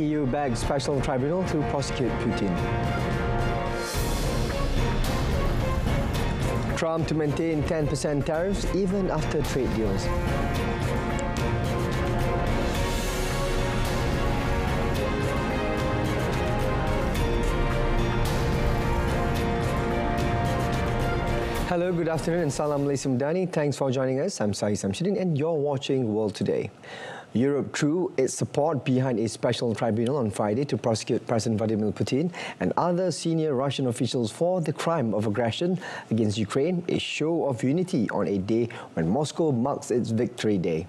EU bags special tribunal to prosecute Putin. Trump to maintain 10% tariffs even after trade deals. Hello, good afternoon and Salam Malaysia Madani. Thanks for joining us. I'm SAHIH and you're watching World Today. Europe threw its support behind a special tribunal on Friday to prosecute President Vladimir Putin and other senior Russian officials for the crime of aggression against Ukraine, a show of unity on a day when Moscow marks its Victory Day.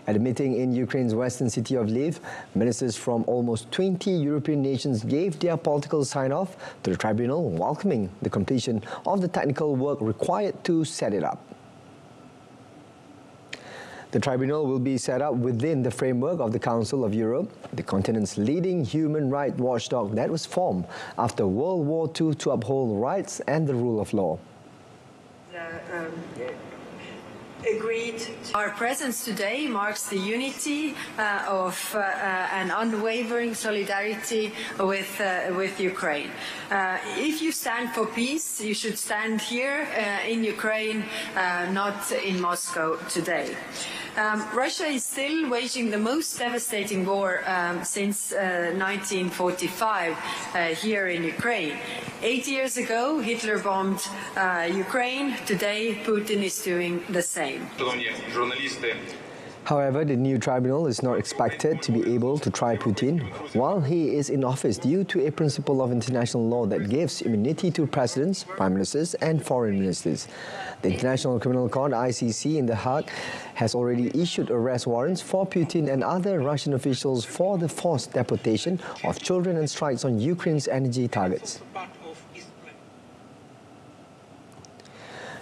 At a meeting in Ukraine's western city of Lviv, ministers from almost 20 European nations gave their political sign-off to the tribunal, welcoming the completion of the technical work required to set it up. The tribunal will be set up within the framework of the Council of Europe, the continent's leading human rights watchdog that was formed after World War II to uphold rights and the rule of law. Agreed. Our presence today marks the unity of an unwavering solidarity with Ukraine. If you stand for peace, you should stand here in Ukraine, not in Moscow today. Russia is still waging the most devastating war since 1945 here in Ukraine. 8 years ago, Hitler bombed Ukraine. Today, Putin is doing the same. However, the new tribunal is not expected to be able to try Putin while he is in office due to a principle of international law that gives immunity to presidents, prime ministers and foreign ministers. The International Criminal Court (ICC) in The Hague has already issued arrest warrants for Putin and other Russian officials for the forced deportation of children and strikes on Ukraine's energy targets.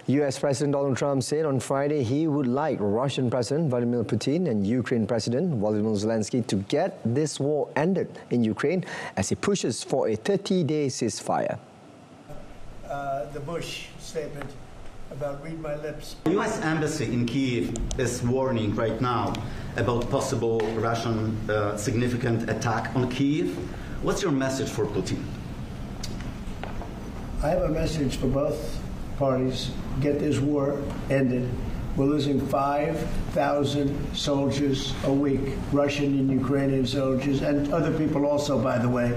US President Donald Trump said on Friday he would like Russian President Vladimir Putin and Ukraine President Volodymyr Zelensky to get this war ended in Ukraine as he pushes for a 30-day ceasefire. The Bush statement about read my lips. The U.S. Embassy in Kyiv is warning right now about possible Russian significant attack on Kyiv. What's your message for Putin? I have a message for both parties. Get this war ended. We're losing 5,000 soldiers a week, Russian and Ukrainian soldiers, and other people also, by the way.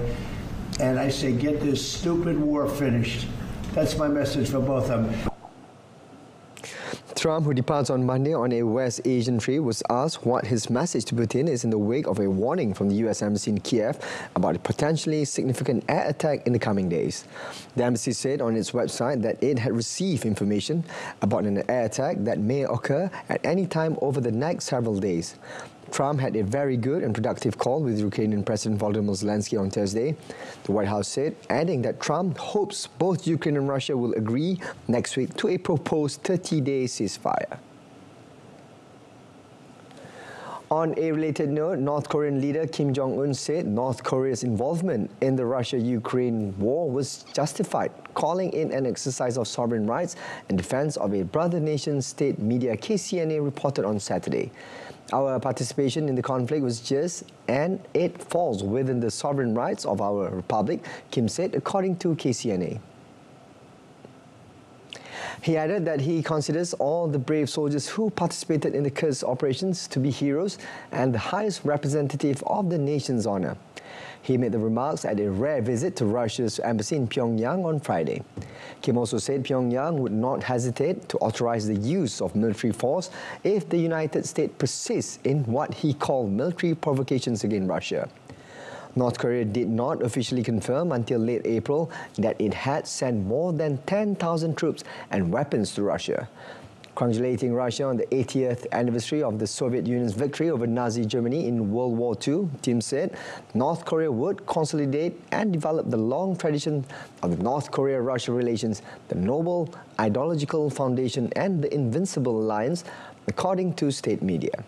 And I say, get this stupid war finished. That's my message for both of them. Trump, who departs on Monday on a West Asian trip, was asked what his message to Putin is in the wake of a warning from the US Embassy in Kiev about a potentially significant air attack in the coming days. The embassy said on its website that it had received information about an air attack that may occur at any time over the next several days. Trump had a very good and productive call with Ukrainian President Volodymyr Zelensky on Thursday, the White House said, adding that Trump hopes both Ukraine and Russia will agree next week to a proposed 30-day ceasefire. On a related note, North Korean leader Kim Jong-un said North Korea's involvement in the Russia-Ukraine war was justified, calling it an exercise of sovereign rights and defense of a brother nation, state media KCNA reported on Saturday. Our participation in the conflict was just and it falls within the sovereign rights of our republic, Kim said, according to KCNA. He added that he considers all the brave soldiers who participated in the Kursk operations to be heroes and the highest representative of the nation's honor. He made the remarks at a rare visit to Russia's embassy in Pyongyang on Friday. Kim also said Pyongyang would not hesitate to authorize the use of military force if the United States persists in what he called military provocations against Russia. North Korea did not officially confirm until late April that it had sent more than 10,000 troops and weapons to Russia. Congratulating Russia on the 80th anniversary of the Soviet Union's victory over Nazi Germany in World War II, Kim said North Korea would consolidate and develop the long tradition of the North Korea-Russia relations, the noble ideological foundation and the invincible alliance, according to state media.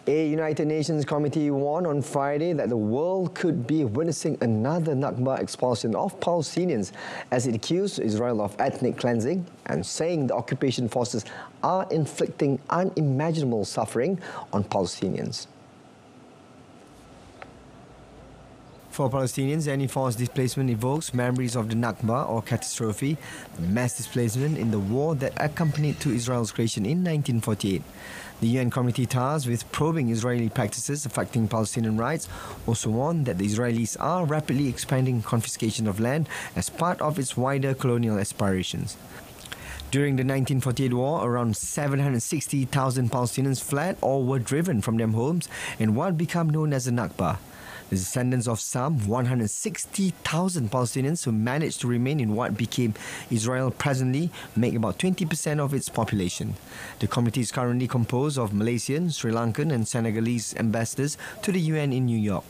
A United Nations committee warned on Friday that the world could be witnessing another Nakba expulsion of Palestinians as it accused Israel of ethnic cleansing and saying the occupation forces are inflicting unimaginable suffering on Palestinians. For Palestinians, any forced displacement evokes memories of the Nakba or catastrophe, the mass displacement in the war that accompanied to Israel's creation in 1948. The UN committee tasked with probing Israeli practices affecting Palestinian rights also warned that the Israelis are rapidly expanding confiscation of land as part of its wider colonial aspirations. During the 1948 war, around 760,000 Palestinians fled or were driven from their homes in what became known as the Nakba. The descendants of some 160,000 Palestinians who managed to remain in what became Israel presently make about 20% of its population. The committee is currently composed of Malaysian, Sri Lankan and Senegalese ambassadors to the UN in New York.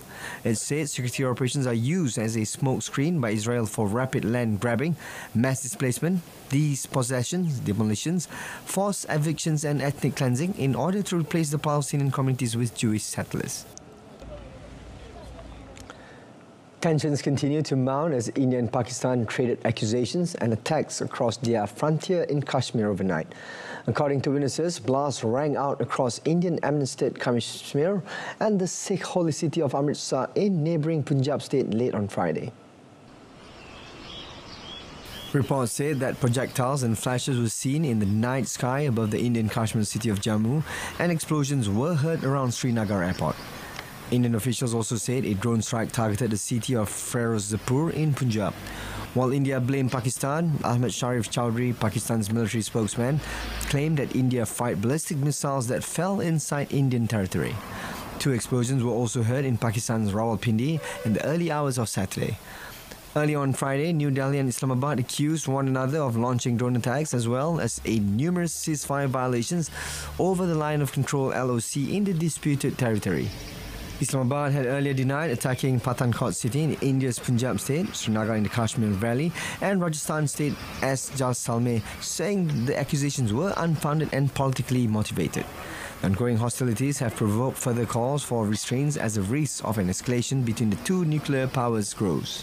It said security operations are used as a smokescreen by Israel for rapid land grabbing, mass displacement, dispossessions, demolitions, forced evictions and ethnic cleansing in order to replace the Palestinian communities with Jewish settlers. Tensions continue to mount as India and Pakistan traded accusations and attacks across their frontier in Kashmir overnight. According to witnesses, blasts rang out across Indian administered Kashmir and the Sikh holy city of Amritsar in neighbouring Punjab state late on Friday. Reports said that projectiles and flashes were seen in the night sky above the Indian Kashmir city of Jammu and explosions were heard around Srinagar airport. Indian officials also said a drone strike targeted the city of Ferozepur in Punjab. While India blamed Pakistan, Ahmed Sharif Chowdhury, Pakistan's military spokesman, claimed that India fired ballistic missiles that fell inside Indian territory. 2 explosions were also heard in Pakistan's Rawalpindi in the early hours of Saturday. Early on Friday, New Delhi and Islamabad accused one another of launching drone attacks as well as numerous ceasefire violations over the line of control LOC in the disputed territory. Islamabad had earlier denied attacking Pathankot city in India's Punjab state, Srinagar in the Kashmir Valley, and Rajasthan state as Jaisalmer, saying the accusations were unfounded and politically motivated. Ongoing hostilities have provoked further calls for restraints as the risk of an escalation between the 2 nuclear powers grows.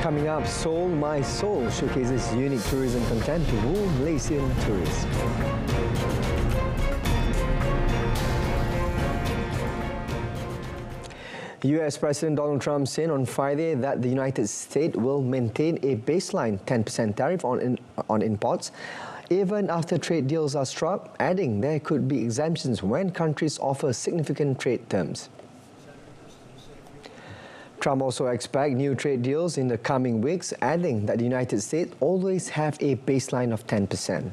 Coming up, Soul My Soul showcases unique tourism content to woo Malaysian tourists. US President Donald Trump said on Friday that the United States will maintain a baseline 10% tariff on imports even after trade deals are struck, adding there could be exemptions when countries offer significant trade terms. Trump also expects new trade deals in the coming weeks, adding that the United States always have a baseline of 10%.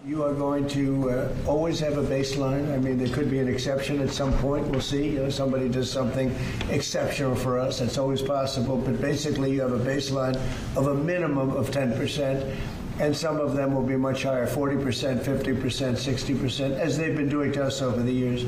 You are going to always have a baseline. I mean, there could be an exception at some point. We'll see. You know, somebody does something exceptional for us. That's always possible. But basically, you have a baseline of a minimum of 10%. And some of them will be much higher, 40%, 50%, 60%, as they've been doing to us over the years.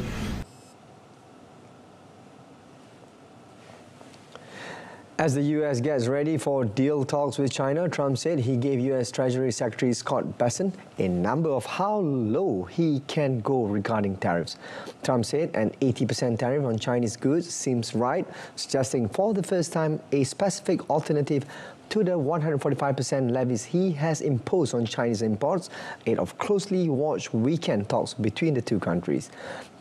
As the U.S. gets ready for deal talks with China, Trump said he gave U.S. Treasury Secretary Scott Bessent a number of how low he can go regarding tariffs. Trump said an 80% tariff on Chinese goods seems right, suggesting for the first time a specific alternative to the 145% levies he has imposed on Chinese imports ahead of closely watched weekend talks between the 2 countries.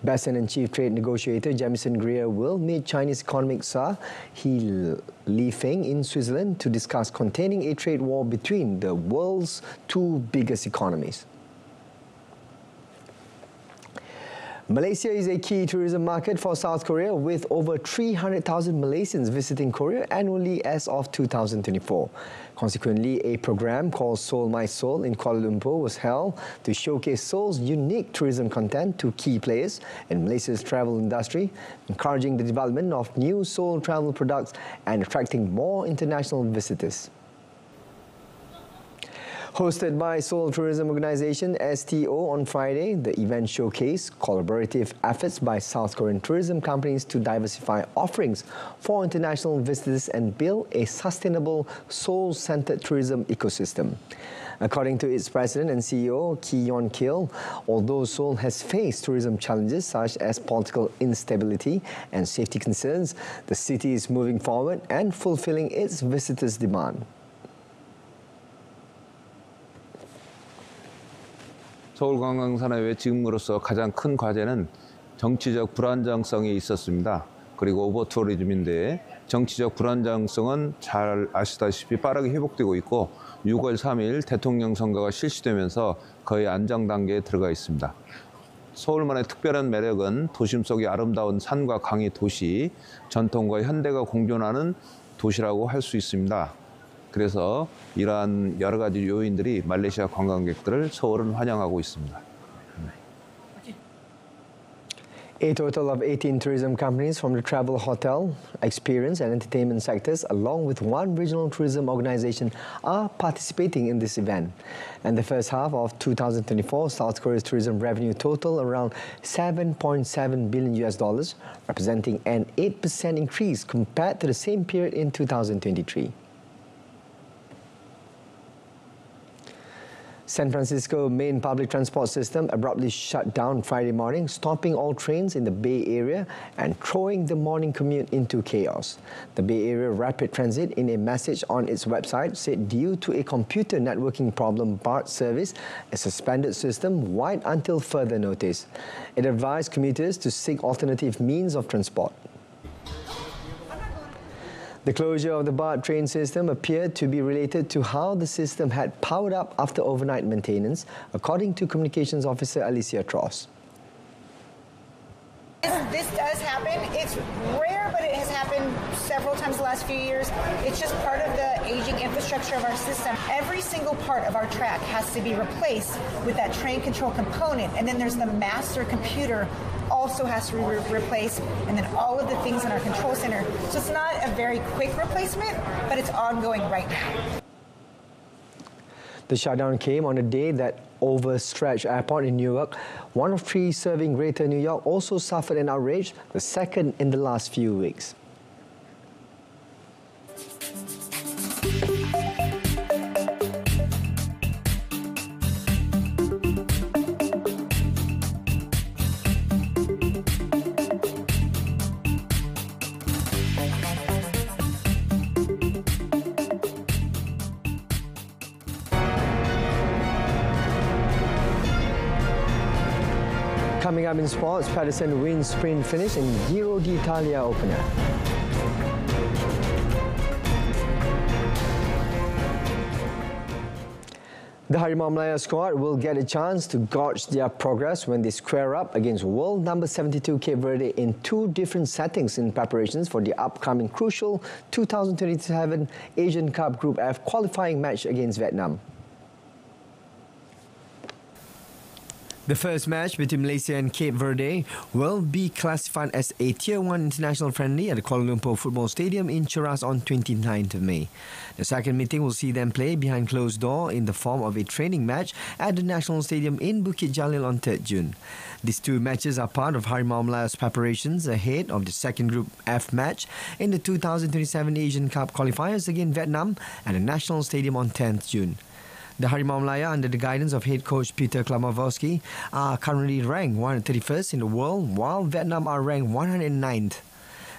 Bessent and Chief Trade Negotiator Jamison Greer will meet Chinese economic czar He Lifeng in Switzerland to discuss containing a trade war between the world's 2 biggest economies. Malaysia is a key tourism market for South Korea, with over 300,000 Malaysians visiting Korea annually as of 2024. Consequently, a program called Soul My Soul in Kuala Lumpur was held to showcase Seoul's unique tourism content to key players in Malaysia's travel industry, encouraging the development of new Seoul travel products and attracting more international visitors. Hosted by Seoul Tourism Organization STO on Friday, the event showcased collaborative efforts by South Korean tourism companies to diversify offerings for international visitors and build a sustainable Seoul-centered tourism ecosystem. According to its president and CEO, Ki Yeon-kil, although Seoul has faced tourism challenges such as political instability and safety concerns, the city is moving forward and fulfilling its visitors' demand. 서울관광산업의 지금으로서 가장 큰 과제는 정치적 불안정성이 있었습니다. 그리고 오버투어리즘인데 정치적 불안정성은 잘 아시다시피 빠르게 회복되고 있고 6월 3일 대통령 선거가 실시되면서 거의 안정 단계에 들어가 있습니다. 서울만의 특별한 매력은 도심 속의 아름다운 산과 강의 도시, 전통과 현대가 공존하는 도시라고 할 수 있습니다. 그래서 이러한 여러 가지 요인들이 말레이시아 관광객들을 서울은 환영하고 있습니다. A total of 18 tourism companies from the travel, hotel, experience and entertainment sectors, along with one regional tourism organization, are participating in this event. And the first half of 2024, South Korea's tourism revenue total around $7.7 billion, representing an 8% increase compared to the same period in 2023. San Francisco main public transport system abruptly shut down Friday morning, stopping all trains in the Bay Area and throwing the morning commute into chaos. The Bay Area Rapid Transit, in a message on its website, said due to a computer networking problem, BART service, a suspended system wide until further notice. It advised commuters to seek alternative means of transport. The closure of the BART train system appeared to be related to how the system had powered up after overnight maintenance, according to Communications Officer Alicia Tross. This does happen. It's rare, but it has happened several times the last few years. It's just part of the aging infrastructure of our system. Every single part of our track has to be replaced with that train control component, and then there's the master computer also has to be replaced, and then all of the things in our control center. So it's not a very quick replacement, but it's ongoing right now. The shutdown came on a day that overstretched airport in Newark, one of three serving Greater New York, also suffered an outrage, the second in the last few weeks. Coming up in sports, Patterson wins sprint finish in Giro d'Italia opener. The Harimau Malaya squad will get a chance to gauge their progress when they square up against world number 72 Cape Verde in two different settings in preparations for the upcoming crucial 2027 Asian Cup Group F qualifying match against Vietnam. The first match between Malaysia and Cape Verde will be classified as a Tier 1 international friendly at the Kuala Lumpur Football Stadium in Cheras on 29th of May. The second meeting will see them play behind closed door in the form of a training match at the National Stadium in Bukit Jalil on 3rd June. These two matches are part of Harimau Malaya's preparations ahead of the second Group F match in the 2027 Asian Cup qualifiers against Vietnam at the National Stadium on 10th June. The Harimau Malaya, under the guidance of head coach Peter Klamowski, are currently ranked 131st in the world, while Vietnam are ranked 109th.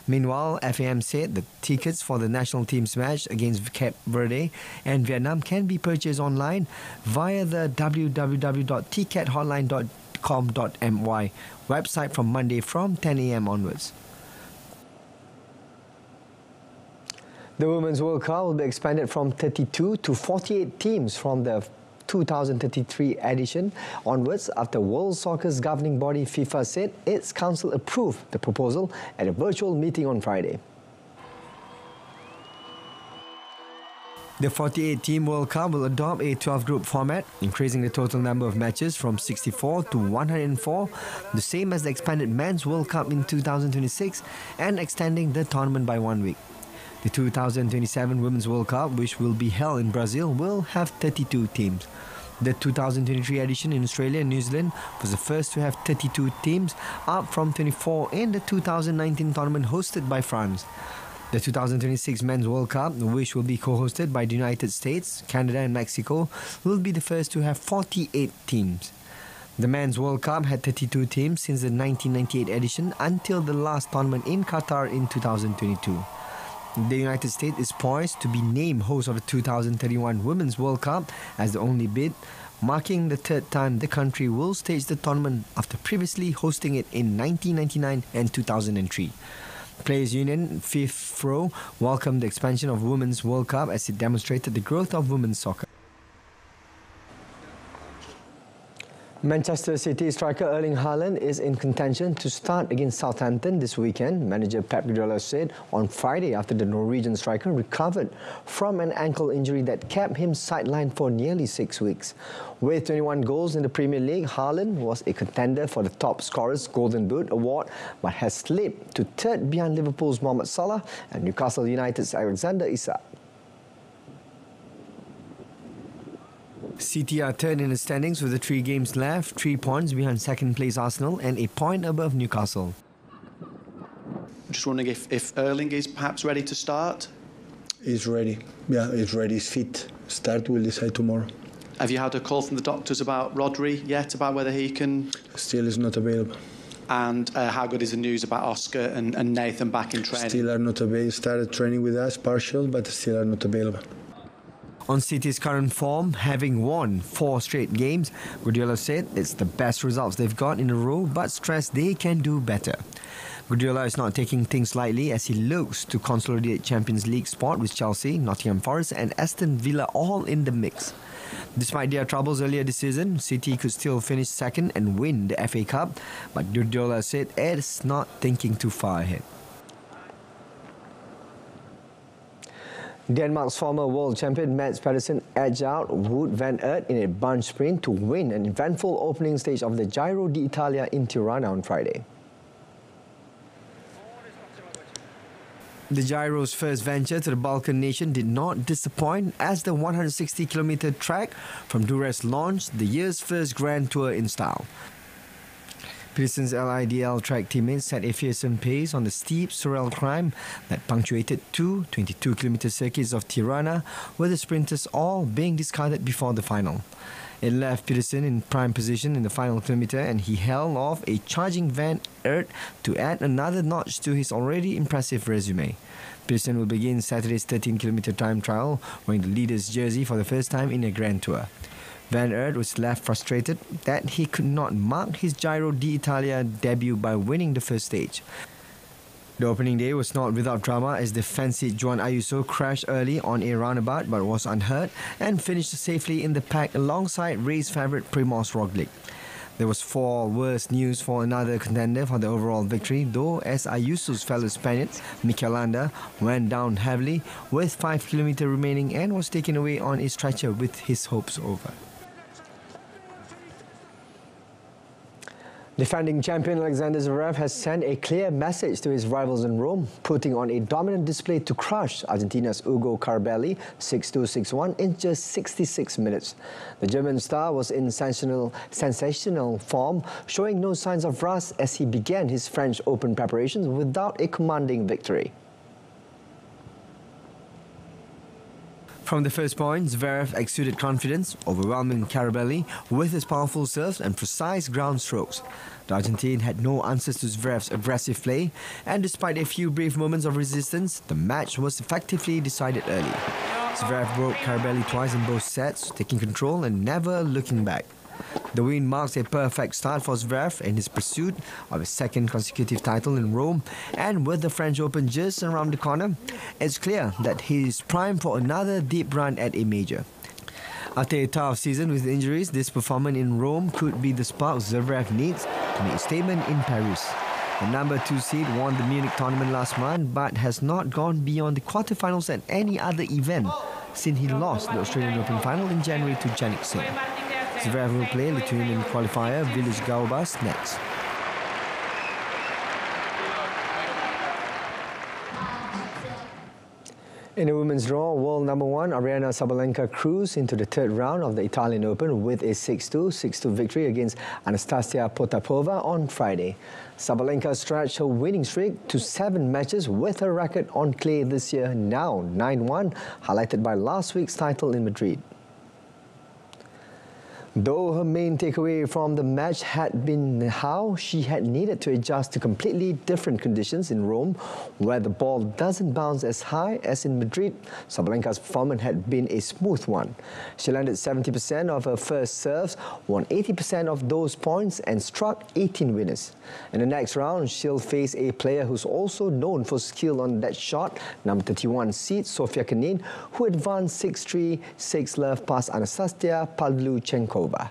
Meanwhile, FAM said the tickets for the national team's match against Cape Verde and Vietnam can be purchased online via the www.tickethotline.com.my website from Monday from 10 a.m. onwards. The Women's World Cup will be expanded from 32 to 48 teams from the 2033 edition onwards after World Soccer's governing body FIFA said its council approved the proposal at a virtual meeting on Friday. The 48-team World Cup will adopt a 12-group format, increasing the total number of matches from 64 to 104, the same as the expanded Men's World Cup in 2026, and extending the tournament by 1 week. The 2027 Women's World Cup, which will be held in Brazil, will have 32 teams. The 2023 edition in Australia and New Zealand was the first to have 32 teams, up from 24 in the 2019 tournament hosted by France. The 2026 Men's World Cup, which will be co-hosted by the United States, Canada and Mexico, will be the first to have 48 teams. The Men's World Cup had 32 teams since the 1998 edition until the last tournament in Qatar in 2022. The United States is poised to be named host of the 2031 Women's World Cup as the only bid marking the third time the country will stage the tournament after previously hosting it in 1999 and 2003. Players Union FIFPro welcomed the expansion of Women's World Cup as it demonstrated the growth of women's soccer. Manchester City striker Erling Haaland is in contention to start against Southampton this weekend, manager Pep Guardiola said on Friday after the Norwegian striker recovered from an ankle injury that kept him sidelined for nearly 6 weeks. With 21 goals in the Premier League, Haaland was a contender for the top scorer's Golden Boot award but has slipped to third behind Liverpool's Mohamed Salah and Newcastle United's Alexander Isak. City are third in the standings with the 3 games left, 3 points behind second place Arsenal and a point above Newcastle. I'm just wondering if Erling is perhaps ready to start? He's ready. Yeah, he's ready. He's fit. Start, we'll decide tomorrow. Have you had a call from the doctors about Rodri yet, about whether he can? Still is not available. And how good is the news about Oscar and Nathan back in training? Still are not available. Started training with us, partial, but still are not available. On City's current form, having won 4 straight games, Guardiola said it's the best results they've got in a row, but stressed they can do better. Guardiola is not taking things lightly as he looks to consolidate Champions League spot with Chelsea, Nottingham Forest and Aston Villa all in the mix. Despite their troubles earlier this season, City could still finish second and win the FA Cup, but Guardiola said it's not thinking too far ahead. Denmark's former world champion Mads Pedersen edged out Wout van Aert in a bunch sprint to win an eventful opening stage of the Giro d'Italia in Tirana on Friday. The Giro's first venture to the Balkan nation did not disappoint as the 160-kilometre track from Durrës launched the year's first Grand Tour in style. Pedersen's LIDL track teammates set a fearsome pace on the steep Sorel climb that punctuated 2 22-kilometre circuits of Tirana, with the sprinters all being discarded before the final. It left Pedersen in prime position in the final kilometre and he held off a charging Van Aert to add another notch to his already impressive resume. Pedersen will begin Saturday's 13-kilometre time trial wearing the leader's jersey for the first time in a Grand Tour. Van Aert was left frustrated that he could not mark his Giro d'Italia debut by winning the first stage. The opening day was not without drama as the fancied Joan Ayuso crashed early on a roundabout but was unhurt and finished safely in the pack alongside race favourite Primož Roglic. There was far worse news for another contender for the overall victory, though as Ayuso's fellow Spaniard, Mikel Landa, went down heavily with 5 kilometres remaining and was taken away on a stretcher with his hopes over. Defending champion Alexander Zverev has sent a clear message to his rivals in Rome, putting on a dominant display to crush Argentina's Ugo Carbelli 6-2, 6-1 in just 66 minutes. The German star was in sensational form, showing no signs of rust as he began his French Open preparations without a commanding victory. From the first point, Zverev exuded confidence, overwhelming Carbelli with his powerful serves and precise ground strokes. The Argentine had no answers to Zverev's aggressive play, and despite a few brief moments of resistance, the match was effectively decided early. Zverev broke Carbelli twice in both sets, taking control and never looking back. The win marks a perfect start for Zverev in his pursuit of his second consecutive title in Rome, and with the French Open just around the corner, it's clear that he is primed for another deep run at a major. After a tough season with injuries, this performance in Rome could be the spark Zverev needs to make a statement in Paris. The number 2 seed won the Munich tournament last month but has not gone beyond the quarterfinals at any other event since he lost the Australian Open final in January to Jannik Singh. Zverev will play Lithuanian qualifier Vilius Gaubas next. In the women's draw, world number 1 Aryna Sabalenka cruised into the third round of the Italian Open with a 6-2, 6-2 victory against Anastasia Potapova on Friday. Sabalenka stretched her winning streak to 7 matches with her record on clay this year now 9-1, highlighted by last week's title in Madrid. Though her main takeaway from the match had been how she had needed to adjust to completely different conditions in Rome, where the ball doesn't bounce as high as in Madrid, Sabalenka's performance had been a smooth one. She landed 70% of her first serves, won 80% of those points and struck 18 winners. In the next round, she'll face a player who's also known for skill on that shot, number 31 seed Sofia Kenin, who advanced 6-3, 6-love past Anastasia Pavlyuchenkova.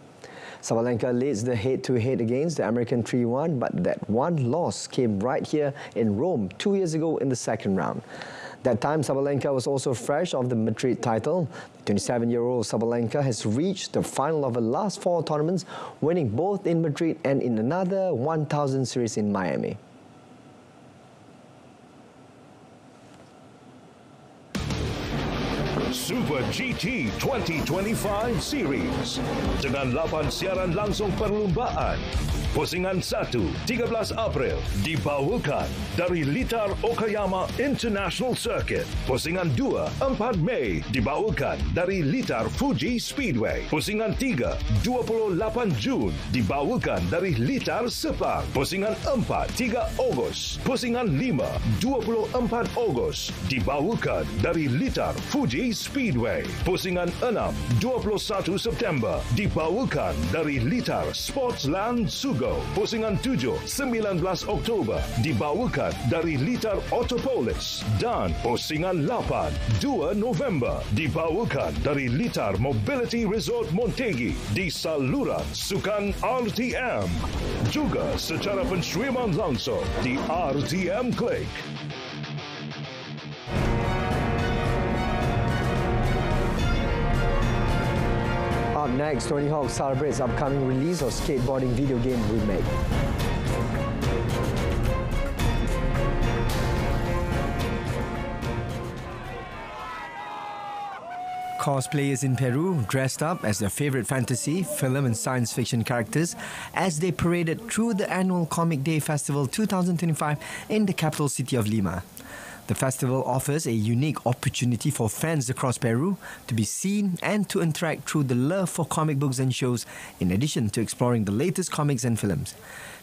Sabalenka leads the head-to-head against the American 3-1, but that one loss came right here in Rome 2 years ago in the second round. That time, Sabalenka was also fresh off the Madrid title. The 27-year-old Sabalenka has reached the final of her last 4 tournaments, winning both in Madrid and in another 1000 series in Miami. Super GT 2025 Series dengan 8 siaran langsung perlumbaan. Pusingan 1, 13 April dibawakan dari Litar Okayama International Circuit. Pusingan 2, 4 Mei dibawakan dari Litar Fuji Speedway. Pusingan 3, 28 Jun dibawakan dari Litar Sepang. Pusingan 4, 3 Ogos. Pusingan 5, 24 Ogos dibawakan dari Litar Fuji Speedway. Pusingan 6, 21 September dibawakan dari Litar Sportsland Sugo. Pusingan 7, 19 Oktober dibawakan dari Litar Autopolis. Dan pusingan 8, 2 November dibawakan dari Litar Mobility Resort Montegi di saluran Sukan RTM. Juga secara penstreaman langsung di RTM Click. Up next, Tony Hawk celebrates upcoming release of skateboarding video game remake. Cosplayers in Peru dressed up as their favorite fantasy, film and science fiction characters as they paraded through the annual Comic Day Festival 2025 in the capital city of Lima. The festival offers a unique opportunity for fans across Peru to be seen and to interact through the love for comic books and shows, in addition to exploring the latest comics and films.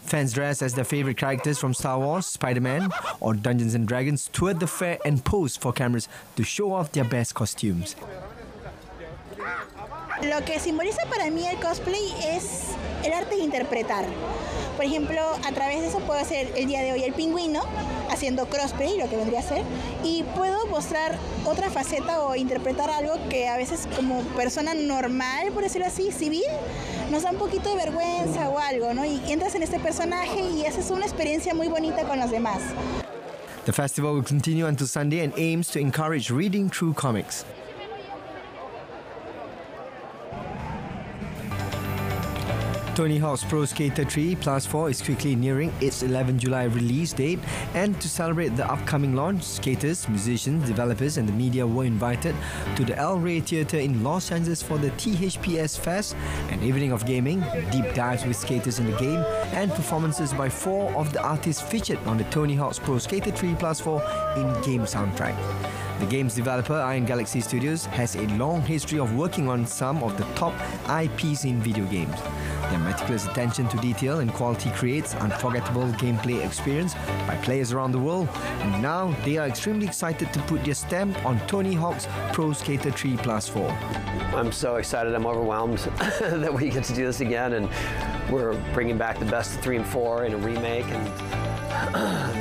Fans dressed as their favorite characters from Star Wars, Spider-Man or Dungeons & Dragons toured the fair and posed for cameras to show off their best costumes. Lo que simboliza para mí el cosplay es el arte de interpretar. Por ejemplo, a través de eso puedo hacer el día de hoy el pingüino, haciendo crossplay, lo que vendría a ser, y puedo mostrar otra faceta o interpretar algo que a veces como persona normal, por decirlo así, civil, nos da un poquito de vergüenza o algo, ¿no? Y entras en este personaje y haces una experiencia muy bonita con los demás. The festival will continue until Sunday and aims to encourage reading through comics. Tony Hawk's Pro Skater 3 Plus 4 is quickly nearing its 11 July release date, and to celebrate the upcoming launch, skaters, musicians, developers and the media were invited to the El Rey Theatre in Los Angeles for the THPS Fest, an evening of gaming, deep dives with skaters in the game and performances by 4 of the artists featured on the Tony Hawk's Pro Skater 3 Plus 4 in-game soundtrack. The game's developer, Iron Galaxy Studios, has a long history of working on some of the top IPs in video games. Their meticulous attention to detail and quality creates unforgettable gameplay experience by players around the world, and now they are extremely excited to put their stamp on Tony Hawk's Pro Skater 3 Plus 4. I'm so excited, I'm overwhelmed that we get to do this again, and we're bringing back the best of 3 and 4 in a remake, and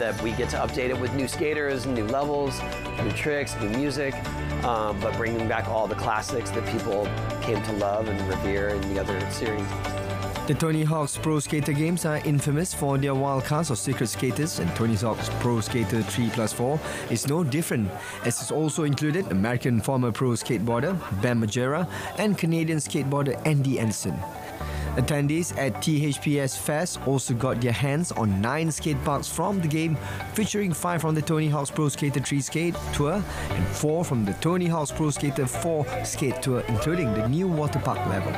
that we get to update it with new skaters, new levels, new tricks, new music, but bringing back all the classics that people came to love and revere in the other series. The Tony Hawk's Pro Skater games are infamous for their wild cast of secret skaters, and Tony Hawk's Pro Skater 3 Plus 4 is no different, as it's also included American former pro skateboarder Bam Margera and Canadian skateboarder Andy Anderson. Attendees at THPS Fest also got their hands on 9 skate parks from the game, featuring 5 from the Tony Hawk's Pro Skater 3 Skate Tour and 4 from the Tony Hawk's Pro Skater 4 Skate Tour, including the new water park level.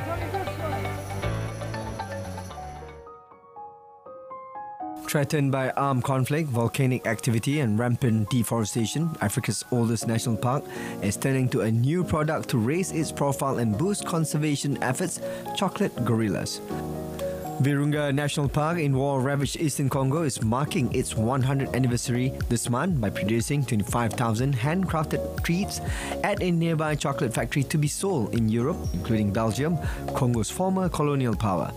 Threatened by armed conflict, volcanic activity and rampant deforestation, Africa's oldest national park is turning to a new product to raise its profile and boost conservation efforts: chocolate gorillas. Virunga National Park in war-ravaged eastern Congo is marking its 100th anniversary this month by producing 25,000 handcrafted treats at a nearby chocolate factory to be sold in Europe, including Belgium, Congo's former colonial power.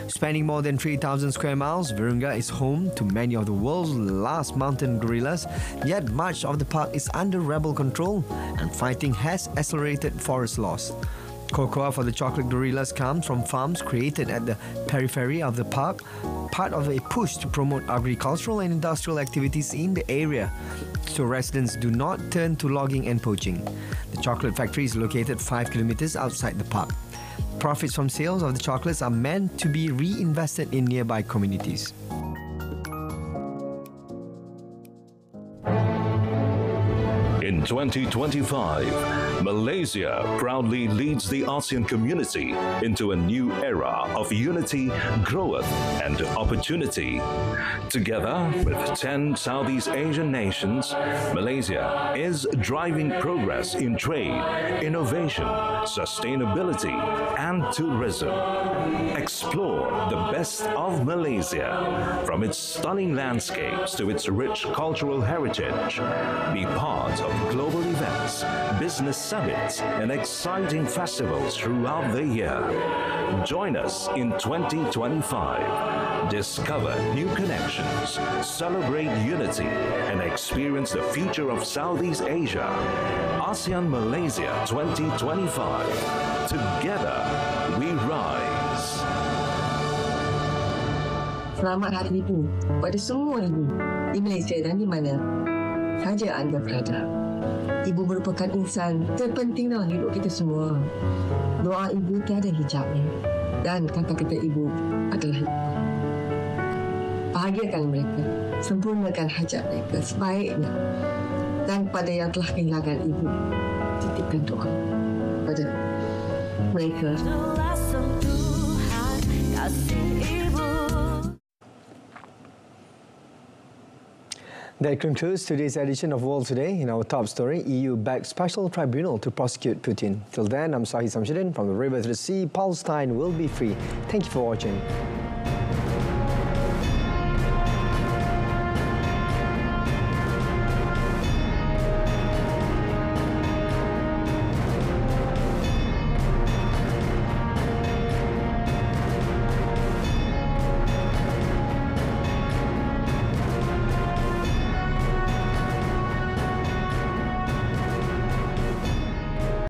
Spanning more than 3,000 square miles, Virunga is home to many of the world's last mountain gorillas, yet much of the park is under rebel control and fighting has accelerated forest loss. Cocoa for the chocolate gorillas comes from farms created at the periphery of the park, part of a push to promote agricultural and industrial activities in the area, so residents do not turn to logging and poaching. The chocolate factory is located 5 kilometers outside the park. Profits from sales of the chocolates are meant to be reinvested in nearby communities. In 2025, Malaysia proudly leads the ASEAN community into a new era of unity, growth, and opportunity. Together with 10 Southeast Asian nations, Malaysia is driving progress in trade, innovation, sustainability, and tourism. Explore the best of Malaysia, from its stunning landscapes to its rich cultural heritage. Be part of global events, business summits, and exciting festivals throughout the year. Join us in 2025. Discover new connections, celebrate unity, and experience the future of Southeast Asia. ASEAN Malaysia 2025. Together, we rise. Selamat Hari Ibu pada semua ibu di Malaysia dan di mana saja anda berada. Ibu merupakan insan terpenting dalam hidup kita semua. Doa ibu tiada hijabnya dan kata-kata ibu adalah ibu. Bahagiakan mereka, sempurnakan hajat mereka sebaiknya, dan pada yang telah kehilangan ibu, titipkan doa pada mereka. That concludes today's edition of World Today. In our top story, EU backs special tribunal to prosecute Putin. Till then, I'm SAHIH from the river to the sea. Palestine will be free. Thank you for watching.